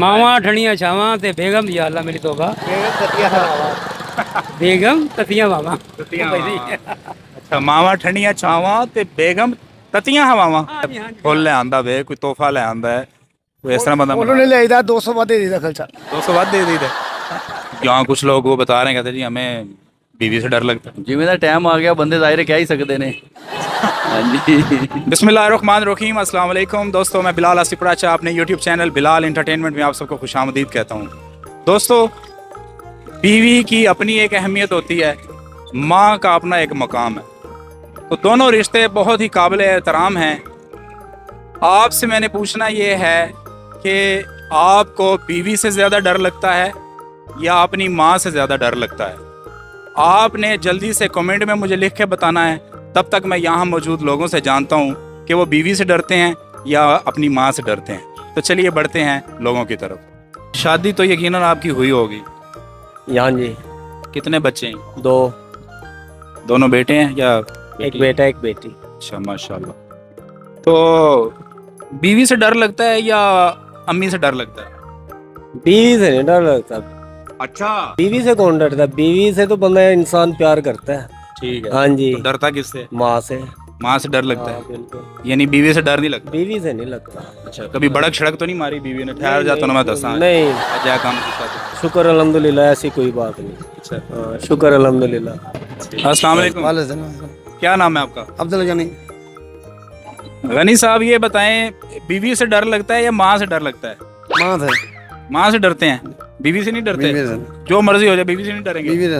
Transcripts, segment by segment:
मावा ठंडियां छावां ते बेगम या अल्लाह मेरी तौबा बेगम ततियां मावा अच्छा मावा ठंडियां छावां ते बेगम ततियां हवावां फुੱਲ ले आंदा वे कोई तोहफा ले आंदा है कोई इस तरह बंदा उन्होंने ले आईदा 200 वादे दीदा खर्चा 200 बात दे दी थे। यहाँ कुछ लोग वो बता रहे हैं कहते जी हमें बीवी से डर लगता है। ਜਿਵੇਂ ਦਾ ਟਾਈਮ ਆ ਗਿਆ ਬੰਦੇ ਜ਼ਾਹਿਰ ਕਹਿ ਹੀ ਸਕਦੇ ਨੇ ਹਾਂਜੀ बिस्मिल्लाहिर्रहमानिर्रहीम अस्सलाम वालेकुम दोस्तों, मैं बिलाल आसिफराचा अपने यूट्यूब चैनल बिलाल इंटरटेनमेंट में आप सबको खुशामदीद कहता हूँ। दोस्तों, बीवी की अपनी एक अहमियत होती है, माँ का अपना एक मकाम है, तो दोनों रिश्ते बहुत ही काबिल एहतराम हैं। आपसे मैंने पूछना ये है कि आपको बीवी से ज़्यादा डर लगता है या अपनी माँ से ज़्यादा डर लगता है? आपने जल्दी से कमेंट में मुझे लिख के बताना है, तब तक मैं यहाँ मौजूद लोगों से जानता हूँ कि वो बीवी से डरते हैं या अपनी माँ से डरते हैं। तो चलिए बढ़ते हैं लोगों की तरफ। शादी तो यकीनन आपकी हुई होगी, यहाँ जी कितने बच्चे हैं? दो, दोनों बेटे हैं या एक बेटा एक बेटी। अच्छा माशाल्लाह। तो बीवी से डर लगता है या अम्मी से डर लगता है? बीवी से नहीं डर लगता। अच्छा बीवी से कौन डरता? बीवी से तो बंदा इंसान प्यार करता है। ठीक है। हाँ जी, तो डरता किससे? माँ से। माँ से डर लगता हाँ, है, बिल्कुल। यानी बीवी से डर नहीं लगता। बीवी से नहीं लगता। अच्छा, कभी बड़क छड़क तो नहीं मारी बीवी ने? ठहर जा तो ना मैं दसा नहीं, अजय काम के साथ। शुक्र अल्हम्दुलिल्लाह, ऐसी कोई बात नहीं। अच्छा, हाँ, शुक्र अल्हम्दुलिल्लाह। अस्सलाम वालेकुम, वालेकुम क्या नाम है आपका? अब्दुल गनी। गनी साहब, ये बताएं, बीवी से डर लगता है या माँ से डर लगता है? माँ थे माँ से डरते हैं, बीवी से नहीं डरते? बीवी से जो मर्जी हो जाए बीवी से नहीं डरेंगे? बीवी से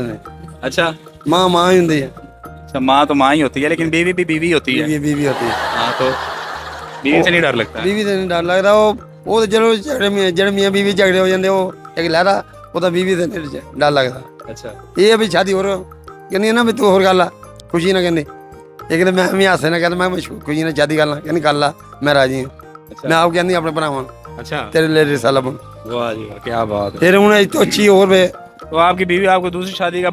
अच्छा माँ माँ ही होती है, अच्छा, माँ तो माँ ही होती है, लेकिन बीवी भी बीवी होती है। बीवी होती है। हाँ, तो बीवी से नहीं डर लगता है। बीवी से नहीं डर लगता। वो तो चलो जड़ मियाँ बीवी झगड़े हो जाते, वो एक लहरा वो तो बीवी से नहीं डर लगता। अच्छा, ये अभी शादी हो कहनी ना भी तू होर गल खुशी ना कहनी, लेकिन मैं भी हासे ना कहना मैं खुशी ना शादी करना कहनी कर ला, मैं राजी हूँ। मैं आप कहनी अपने भरावान अच्छा, तेरे लिए रिश्ता लभन। वाह जी वाह, क्या बात है। फिर उन्हें तो अच्छी और वे तो आपकी बीवी आपको दूसरी शादी का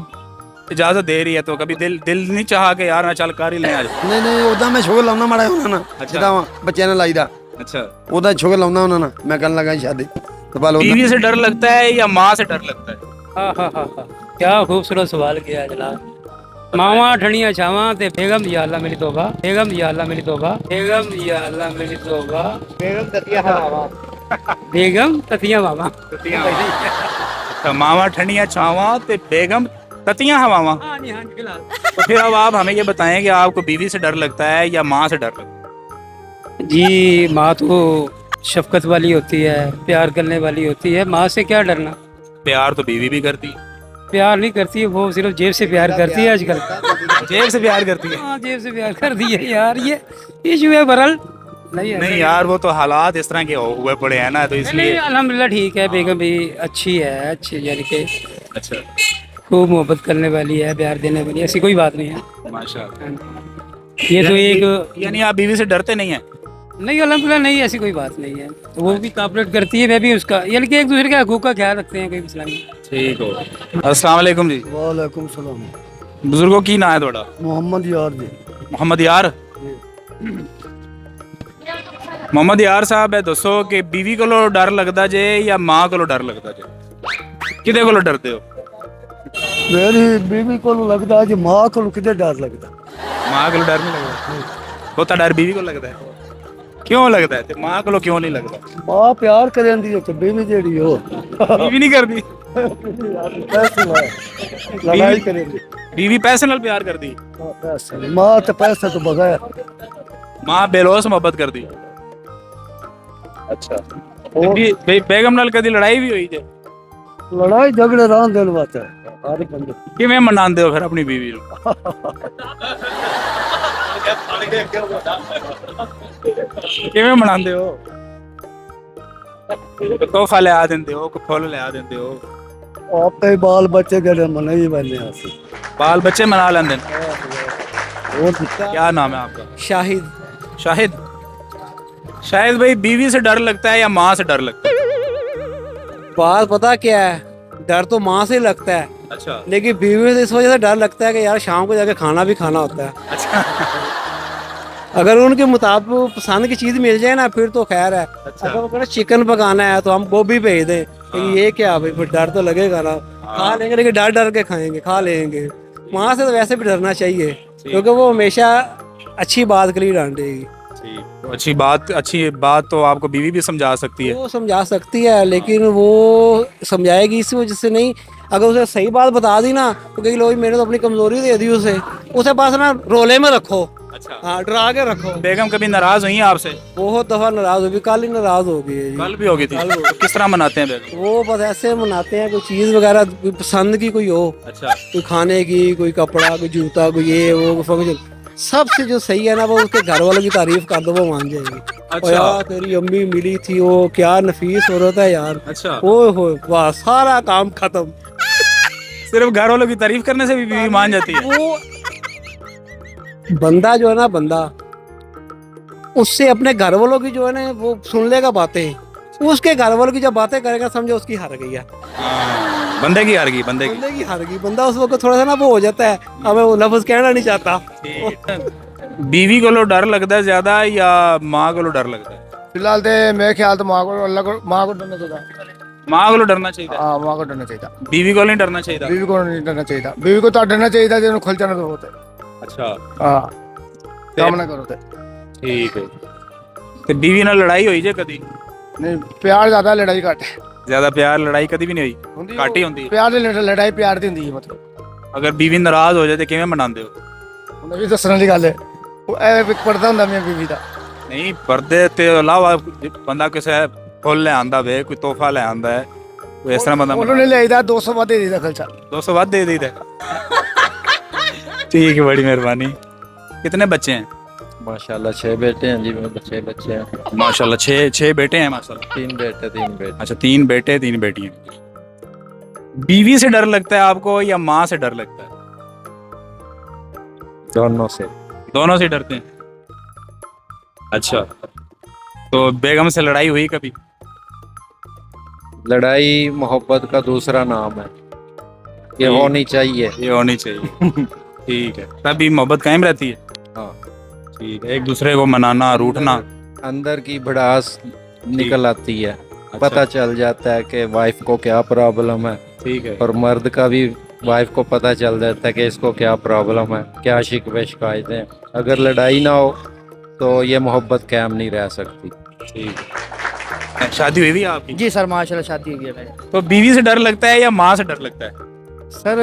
इजाजत दे रही है, तो कभी दिल नहीं चाहा कि यार मैं चल कर ही ले आज? नहीं उदा मैं शुगर लाना माड़ा होना ना। अच्छा। बच्चे ने लाई दा अच्छा, उदा शुगर लाना होना ना, मैं करन लगा शादी तो बाल बीवी से डर लगता है या माँ से डर लगता है? हाँ हाँ हाँ हाँ, क्या खूबसूरत सवाल किया है जनाब। मावा ठंडियां छावां ते बेगम या अल्लाह मेरी तौबा, बेगम या अल्लाह मेरी तौबा, बेगम या अल्लाह मेरी तौबा, बेगम ततियां मावा, बेगम ततियां मावा। अच्छा, मावा ठंडियां छावां ते बेगम ततियां हवावां। हाँ जी हाँ जी, फिलहाल तो फिर अब आप हमें ये बताएं कि आपको बीवी से डर लगता है या माँ से डर लगता है? जी, माँ तो शफकत वाली होती है, प्यार करने वाली होती है। माँ से क्या डरना? प्यार तो बीवी भी करती है। प्यार नहीं करती है, वो सिर्फ जेब से प्यार करती है आजकल। जेब से प्यार करती है? हाँ, जेब से प्यार कर दी है यार, ये इशू है बरल। नहीं है, नहीं यार, वो तो हालात इस तरह के हुए पड़े हैं ना, तो नहीं इसलिए। अल्हम्दुलिल्लाह ठीक है, बेगम भी अच्छी है, अच्छी यानी कि अच्छा, खूब मोहब्बत करने वाली है, प्यार देने वाली है, ऐसी कोई बात नहीं है। माशाल्लाह। ये तो एक यानी आप बीवी से डरते नहीं हैं? नहीं, अल्हम्दुलिल्लाह नहीं, ऐसी कोई बात नहीं है। वो भी कॉपरेट करती है, मैं भी उसका, यानी कि एक दूसरे के हकूक़ का ख्याल रखते हैं, कोई मसला नहीं। ठीक हो। अस्सलाम वालेकुम जी। वालेकुम सलाम। बुजुर्गों की ना है थोड़ा? मोहम्मद यार जी। मोहम्मद यार। मोहम्मद यार साहब, है दसो कि बीवी को डर लगता जे या माँ को डर लगता जे? किदे को डरते हो? मेरी बीवी को लगता है कि माँ को कितने डर लगता। माँ को डर नहीं लगता? होता डर बीवी को लगता है, क्यों लगता है? तो माँ को क्यों नहीं लगता? माँ प्यार करेंदी है तो बीवी जेड़ी हो बीवी नहीं करती? लड़ाई करेंदी। बीवी पैसे नाल प्यार करती, माँ तो पैसे तो बगैर। माँ बेलोस मोहब्बत करती। अच्छा, बेगम नाल कदी लड़ाई भी हुई जे? लड़ाई झगड़े रान दिल बात है हर बंदे। किवें मनांदे हो फिर अपनी बीवी नूं? किवें मनांदे हो? तोहफा ले आ देंदे हो, कोई फुल ले आ देंदे हो? आपे बाल बच्चे गड़े मना ही बने आसी। बाल बच्चे मना लेंदे ने? और क्या नाम है आपका? शाहिद। शाहिद। शाहिद भाई, बीवी से डर लगता है या माँ से डर लगता है? बात पता क्या है, डर तो माँ से लगता है, अच्छा लेकिन बीवी से इस वजह से डर लगता है कि यार शाम को जाके खाना भी खाना होता है। अच्छा। अगर उनके मुताबिक वो पसंद की चीज़ मिल जाए ना फिर तो खैर है। अगर वो कहना चिकन पकाना है तो हम गोभी भेज दें कि ये क्या भाई, फिर डर तो लगेगा ना। खा लेंगे लेकिन डर डर के खाएंगे, खा लेंगे। वहाँ से तो वैसे भी डरना चाहिए क्योंकि वो हमेशा अच्छी बात के लिए डांटेगी। तो अच्छी बात तो आपको बीवी भी समझा सकती है। वो समझा सकती है लेकिन वो समझाएगी इस वजह से नहीं, अगर उसे सही बात बता दी ना तो कहीं लोग मैंने तो अपनी कमजोरी दे दी उसे पास ना रोले में रखो। अच्छा, हाँ, डरा के रखो। बेगम कभी नाराज हुई हैं आपसे? बहुत दफा नाराज होगी, कल ही नाराज हो गई है जी। कल भी होगी थी। कल हो- किस तरह मनाते हैं बेगम? वो बस ऐसे मनाते हैं, कोई चीज वगैरह कोई पसंद की कोई हो, अच्छा, कोई खाने की, कोई कपड़ा, कोई जूता, कोई ये वो फंक्शन, सबसे जो सही है ना वो उसके घर वालों की तारीफ कर दो, वो मान जाएगी। अच्छा। और यार तेरी अम्मी मिली थी, वो क्या नफीस औरत है यार। अच्छा, ओए होए वाह, सारा काम खत्म। सिर्फ घर वालों की तारीफ करने से भी बीवी मान जाती है? वो बंदा जो है ना, बंदा उससे अपने घर वालों की जो है ना वो सुन लेगा बातें, उसके घर वालों की जब बातें करेगा समझो उसकी हार गई है। बंदे की हार गई, बंदे बंदे की हार गई। बंदा उस वक्त थोड़ा सा ना वो हो जाता है, हमें वो लफ्ज कहना नहीं चाहता। की। बीवी को डर लगता है ज्यादा या माँ को डर लगता है? फिलहाल तो मेरे ख्याल तो माँ को अल्लाह को माँ को डरना चाहिए। माँ को डरना चाहिए, हाँ, माँ को डरना चाहिए, बीवी को नहीं डरना चाहिए। बीवी को नहीं डरना चाहिए। बीवी को तो डरना चाहिए था जो खुल जाना तो होता है। अच्छा, हाँ, काम ना करो तो ठीक है। ਤੇ बीवी ਨਾਲ ਲੜਾਈ ਹੋਈ ਜੇ ਕਦੀ? नहीं, प्यार ज्यादा लड़ाई घट है। ਜ਼ਿਆਦਾ ਪਿਆਰ ਲੜਾਈ ਕਦੀ ਵੀ ਨਹੀਂ ਹੋਈ? ਹੁੰਦੀ ਘੱਟ ਹੀ ਹੁੰਦੀ ਹੈ। प्यार ਦੀ ਲੜਾਈ ਪਿਆਰ ਦੀ ਹੁੰਦੀ ਹੈ। ਮਤਲਬ ਅਗਰ बीवी ਨਾਰਾਜ਼ ਹੋ ਜਾਏ ਤੇ ਕਿਵੇਂ ਮਨਾਉਂਦੇ ਹੋ? ਉਹਨਾਂ ਵੀ ਦੱਸਣ ਵਾਲੀ ਗੱਲ ਹੈ। ਉਹ ਐ ਪੜਦਾ ਹੁੰਦਾ ਮੈਂ ਬੀਵੀ ਦਾ। ਨਹੀਂ, ਪਰਦੇ ਤੇ ਇਲਾਵਾ ਬੰਦਾ ਕਿਸੇ ਫੁੱਲ ਲੈ ਆਂਦਾ ਵੇ, ਕੋਈ ਤੋਹਫਾ ਲੈ ਆਂਦਾ ਹੈ, ਕੋਈ ਇਸ ਤਰ੍ਹਾਂ ਬੰਦਾ ਉਹਨੂੰ ਨਹੀਂ ਲਈਦਾ 200 ਵੱਧ ਦੇ ਦੇਈਦਾ ਖਰਚਾ। 200 ਵੱਧ ਦੇ ਦੇਈਦਾ। ठीक है, बड़ी मेहरबानी। कितने बच्चे हैं? माशाल्लाह 6 बेटे हैं जी, मेरे 6 बच्चे हैं। माशाल्लाह, छह बेटे हैं माशाल्लाह। 3 बेटे 3 बेटे। अच्छा, 3 बेटे 3 बेटियां। बीवी से डर लगता है आपको या माँ से डर लगता है? दोनों से। दोनों से डरते हैं। अच्छा, तो बेगम से लड़ाई हुई कभी? लड़ाई मोहब्बत का दूसरा नाम है, ये ठीक। होनी चाहिए। ये होनी चाहिए। ठीक है, तभी मोहब्बत कायम रहती है। हाँ, ठीक है, एक दूसरे को मनाना, रूठना। अंदर की भड़ास निकल आती है, अच्छा, पता चल जाता है कि वाइफ को क्या प्रॉब्लम है, ठीक है। और मर्द का भी वाइफ को पता चल जाता है कि इसको क्या प्रॉब्लम है, क्या शिकवे शिकायतें। अगर लड़ाई ना हो तो ये मोहब्बत कायम नहीं रह सकती। ठीक है। शादी हुई भी है आपकी? जी सर, माशाल्लाह शादी हुई है मेरी। तो बीवी से डर लगता है या माँ से डर लगता है? सर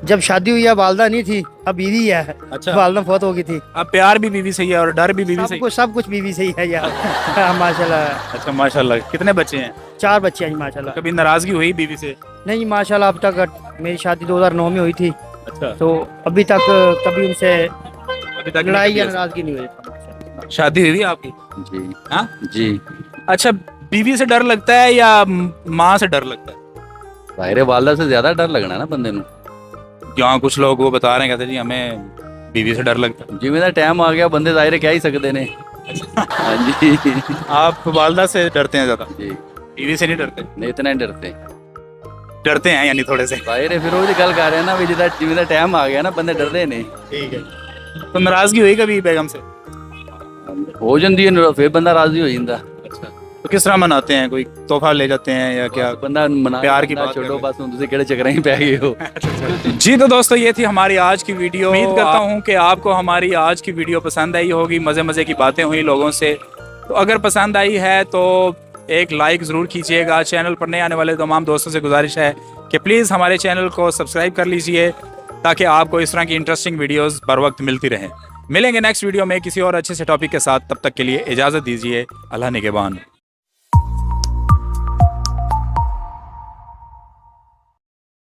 जब शादी हुई है वालदा नहीं थी, अब बीवी है। अच्छा, वालदा फौत हो गई थी। अब प्यार भी बीवी से ही है और डर भी बीवी से ही। सब कुछ बीवी से ही है यार। हाँ, माशाल्लाह। अच्छा, माशाल्लाह। कितने बच्चे हैं? 4 बच्चे हैं जी माशाल्लाह। कभी नाराजगी हुई बीवी से? नहीं माशाल्लाह, अब तक मेरी शादी 2009 में हुई थी, अच्छा, तो अभी तक कभी उनसे अभी तक लड़ाई नहीं या कभी नाराजगी नहीं हुई। शादी हुई आपकी? जी हाँ? जी। अच्छा, बीवी से डर लगता है या माँ से डर लगता है? ज़ाहिर है वालदा से ज़्यादा डर लगना है ना बंदे नूं। यहाँ कुछ लोग वो बता रहे हैं, कहते हैं जी हमें बीवी से डर लगता है। जिवें दा टाइम आ गया बंदे ज़ाहिर है क्या ही सकते ने। हाँ जी। आप वालदा से डरते हैं ज्यादा, जी बीवी से नहीं डरते? नहीं, इतना ही डरते। डरते हैं यानी थोड़े से। ज़ाहिर है फिर वो गल कर रहे हैं ना भी जिवें दा टाइम आ गया ना बंदे डरदे ने। ठीक है। तो नाराजगी हुई कभी बेगम से? हो जाती है फिर बंदा राजी हो जाता। अच्छा, तो किस तरह मनाते हैं? कोई तोहफा ले जाते हैं या क्या? बंदा मना प्यार की बंदा बात छोड़ो, कर बस हुण तुसीं किहड़े चक्करां च पै गए हो। जी तो दोस्तों, ये थी हमारी आज की वीडियो। उम्मीद करता हूँ कि आपको हमारी आज की वीडियो पसंद आई होगी, मज़े मज़े की बातें हुई लोगों से। तो अगर पसंद आई है तो एक लाइक ज़रूर कीजिएगा। चैनल पर नए आने वाले तमाम दोस्तों से गुजारिश है कि प्लीज़ हमारे चैनल को सब्सक्राइब कर लीजिए ताकि आपको इस तरह की इंटरेस्टिंग वीडियोज़ बर वक्त मिलती रहें। मिलेंगे नेक्स्ट वीडियो में किसी और अच्छे से टॉपिक के साथ। तब तक के लिए इजाज़त दीजिए। अल्लाह निगहबान।